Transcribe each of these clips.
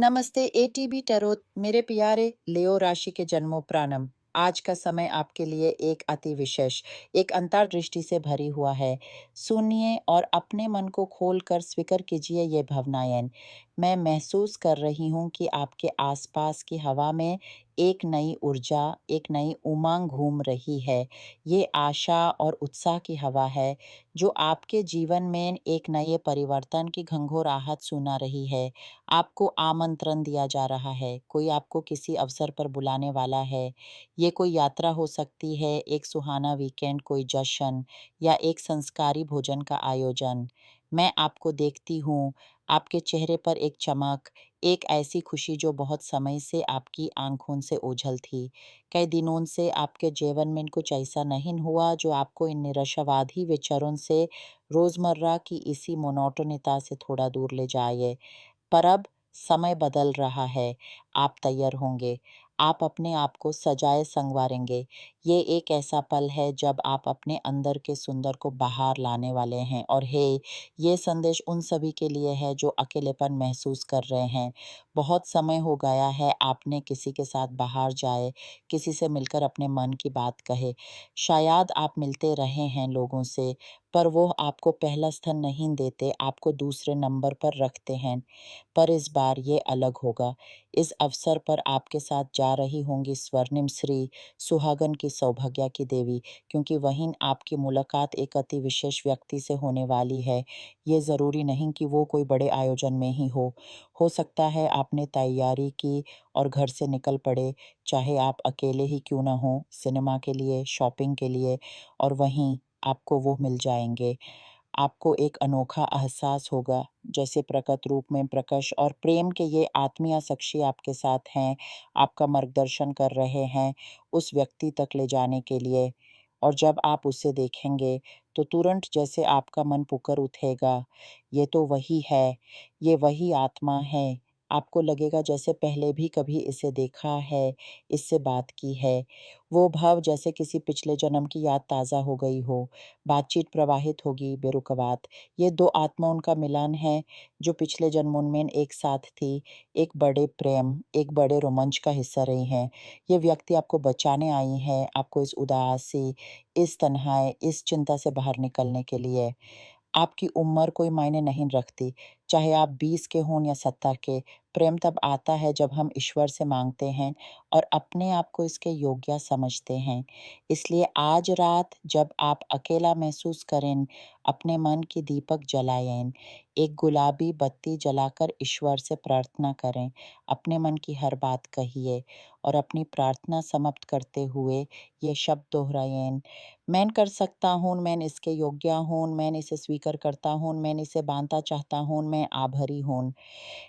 नमस्ते ATB tarot मेरे प्यारे लियो राशि के जन्मों प्राणम। आज का समय आपके लिए एक अति विशेष, एक अंतर्दृष्टि से भरी हुआ है। सुनिए और अपने मन को खोलकर स्वीकार कीजिए ये भावनाएं। मैं महसूस कर रही हूँ कि आपके आसपास की हवा में एक नई ऊर्जा, एक नई उमंग घूम रही है। ये आशा और उत्साह की हवा है जो आपके जीवन में एक नए परिवर्तन की घंघोराहट सुना रही है। आपको आमंत्रण दिया जा रहा है, कोई आपको किसी अवसर पर बुलाने वाला है। ये कोई यात्रा हो सकती है, एक सुहाना वीकेंड, कोई जश्न या एक संस्कारी भोजन का आयोजन। मैं आपको देखती हूँ, आपके चेहरे पर एक चमक, एक ऐसी खुशी जो बहुत समय से आपकी आँखों से ओझल थी। कई दिनों से आपके जीवन में कुछ ऐसा नहीं हुआ जो आपको इन निराशावादी विचारों से रोज़मर्रा की इसी मोनोटोनिता से थोड़ा दूर ले जाए। पर अब समय बदल रहा है, आप तैयार होंगे, आप अपने आप को सजाए संवारेंगे। ये एक ऐसा पल है जब आप अपने अंदर के सुंदर को बाहर लाने वाले हैं और ये संदेश उन सभी के लिए है जो अकेलेपन महसूस कर रहे हैं। बहुत समय हो गया है आपने किसी के साथ बाहर जाए, किसी से मिलकर अपने मन की बात कहे। शायद आप मिलते रहे हैं लोगों से, पर वो आपको पहला स्थान नहीं देते, आपको दूसरे नंबर पर रखते हैं। पर इस बार ये अलग होगा। इस अवसर पर आपके साथ जा रही होंगी स्वर्णिम श्री सुहागन की सौभाग्य की देवी, क्योंकि वहीं आपकी मुलाकात एक अति विशेष व्यक्ति से होने वाली है। ये ज़रूरी नहीं कि वो कोई बड़े आयोजन में ही हो सकता है आपने तैयारी की और घर से निकल पड़े, चाहे आप अकेले ही क्यों ना हो, सिनेमा के लिए, शॉपिंग के लिए, और वहीं आपको वो मिल जाएंगे। आपको एक अनोखा एहसास होगा, जैसे प्रकट रूप में प्रकाश और प्रेम के ये आत्मीय साक्षी आपके साथ हैं, आपका मार्गदर्शन कर रहे हैं उस व्यक्ति तक ले जाने के लिए। और जब आप उसे देखेंगे, तो तुरंत जैसे आपका मन पुकार उठेगा, ये तो वही है, ये वही आत्मा है। आपको लगेगा जैसे पहले भी कभी इसे देखा है, इससे बात की है। वो भाव जैसे किसी पिछले जन्म की याद ताज़ा हो गई हो। बातचीत प्रवाहित होगी बेरुकवात। ये दो आत्माओं का मिलन है जो पिछले जन्मों में एक साथ थी, एक बड़े प्रेम, एक बड़े रोमांच का हिस्सा रही हैं। ये व्यक्ति आपको बचाने आई है, आपको इस उदासी, इस तन्हाई, इस चिंता से बाहर निकलने के लिए। आपकी उम्र कोई मायने नहीं रखती, चाहे आप 20 के हों या 70 के। प्रेम तब आता है जब हम ईश्वर से मांगते हैं और अपने आप को इसके योग्य समझते हैं। इसलिए आज रात जब आप अकेला महसूस करें, अपने मन की दीपक जलाएं, एक गुलाबी बत्ती जलाकर ईश्वर से प्रार्थना करें, अपने मन की हर बात कहिए और अपनी प्रार्थना समाप्त करते हुए ये शब्द दोहराएं। मैं कर सकता हूँ, मैं इसके योग्य हूँ, मैं इसे स्वीकार करता हूँ, मैं इसे बांधना चाहता हूँ, मैं आभारी हूँ।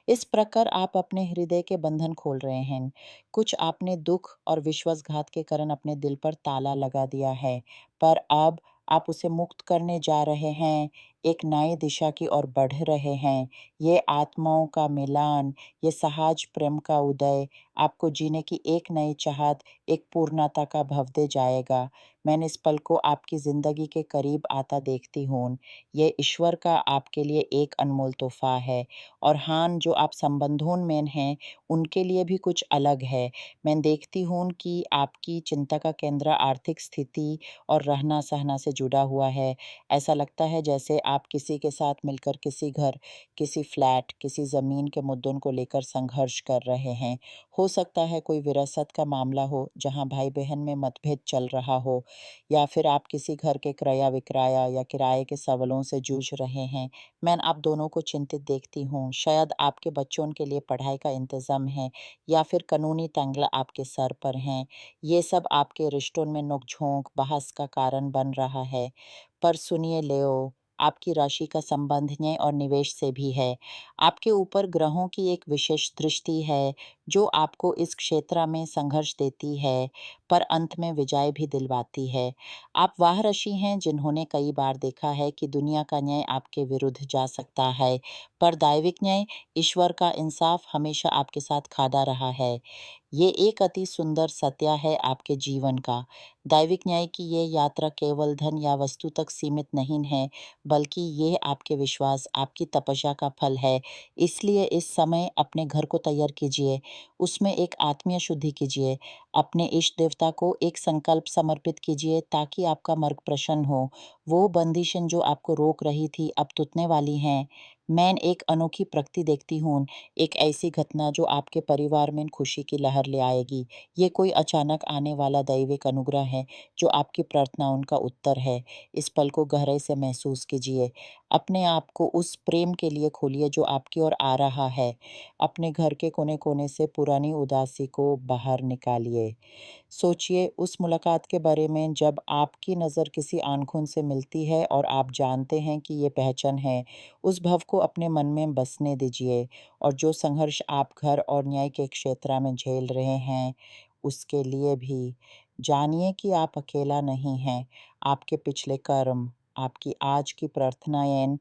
इस प्रकार आप अपने हृदय के बंधन खोल रहे हैं। कुछ आपने दुख और विश्वासघात के कारण अपने दिल पर ताला लगा दिया है, पर अब आप उसे मुक्त करने जा रहे हैं, एक नई दिशा की ओर बढ़ रहे हैं। ये आत्माओं का मिलन, ये सहज प्रेम का उदय आपको जीने की एक नई चाहत, एक पूर्णता का भाव दे जाएगा। मैंने इस पल को आपकी ज़िंदगी के करीब आता देखती हूँ। ये ईश्वर का आपके लिए एक अनमोल तोहफ़ा है। और हाँ, जो आप संबंधों में हैं, उनके लिए भी कुछ अलग है। मैं देखती हूँ कि आपकी चिंता का केंद्र आर्थिक स्थिति और रहना-सहना से जुड़ा हुआ है। ऐसा लगता है जैसे आप किसी के साथ मिलकर किसी घर, किसी फ्लैट, किसी ज़मीन के मुद्दों को लेकर संघर्ष कर रहे हैं। हो सकता है कोई विरासत का मामला हो, जहाँ भाई-बहन में मतभेद चल रहा हो, या फिर आप किसी घर के क्रय-विक्रय या किराए के सवालों से जूझ रहे हैं। मैं आप दोनों को चिंतित देखती हूँ। शायद आपके बच्चों के लिए पढ़ाई का इंतज़ाम है या फिर कानूनी तंगला आपके सर पर हैं। ये सब आपके रिश्तों में नोक-झोंक, बहस का कारण बन रहा है। पर सुनिए लेओ, आपकी राशि का संबंध न्याय और निवेश से भी है। आपके ऊपर ग्रहों की एक विशेष दृष्टि है, जो आपको इस क्षेत्र में संघर्ष देती है, पर अंत में विजय भी दिलवाती है। आप वह ऋषि हैं जिन्होंने कई बार देखा है कि दुनिया का न्याय आपके विरुद्ध जा सकता है, पर दैविक न्याय, ईश्वर का इंसाफ हमेशा आपके साथ खड़ा रहा है। ये एक अति सुंदर सत्य है आपके जीवन का। दैविक न्याय की ये यात्रा केवल धन या वस्तु तक सीमित नहीं है, बल्कि ये आपके विश्वास, आपकी तपस्या का फल है। इसलिए इस समय अपने घर को तैयार कीजिए, उसमें एक आत्मीय शुद्धि कीजिए, अपने इष्ट देवता को एक संकल्प समर्पित कीजिए ताकि आपका मार्ग प्रसन्न हो। वो बंदिशें जो आपको रोक रही थी, अब टूटने वाली हैं। मैं एक अनोखी प्रगति देखती हूँ, एक ऐसी घटना जो आपके परिवार में खुशी की लहर ले आएगी। ये कोई अचानक आने वाला दैविक अनुग्रह है, जो आपकी प्रार्थनाओं का उत्तर है। इस पल को गहराई से महसूस कीजिए। अपने आप को उस प्रेम के लिए खोलिए जो आपकी ओर आ रहा है। अपने घर के कोने-कोने से पुरानी उदासी को बाहर निकालिए। सोचिए उस मुलाकात के बारे में जब आपकी नज़र किसी आँखों से मिलती है और आप जानते हैं कि ये पहचान है। उस भाव को अपने मन में बसने दीजिए और जो संघर्ष आप घर और न्याय के क्षेत्र में झेल रहे हैं, उसके लिए भी जानिए कि आप अकेला नहीं हैं। आपके पिछले कर्म, आपकी आज की प्रार्थनाएँ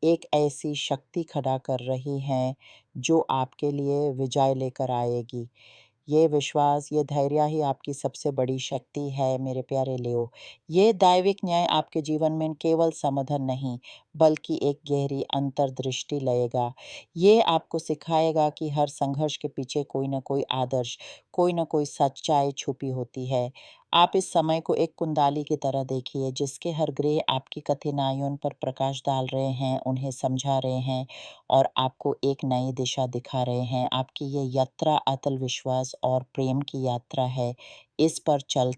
एक ऐसी शक्ति खड़ा कर रही हैं, जो आपके लिए विजय लेकर आएगी। ये विश्वास, ये धैर्य ही आपकी सबसे बड़ी शक्ति है मेरे प्यारे लियो। ये दैविक न्याय आपके जीवन में केवल समाधान नहीं, बल्कि एक गहरी अंतर्दृष्टि लाएगा। ये आपको सिखाएगा कि हर संघर्ष के पीछे कोई न कोई आदर्श, कोई न कोई सच्चाई छुपी होती है। आप इस समय को एक कुंडाली की तरह देखिए, जिसके हर ग्रह आपकी कठिनाइयों पर प्रकाश डाल रहे हैं, उन्हें समझा रहे हैं और आपको एक नई दिशा दिखा रहे हैं। आपकी ये यात्रा अटल विश्वास और प्रेम की यात्रा है। इस पर चल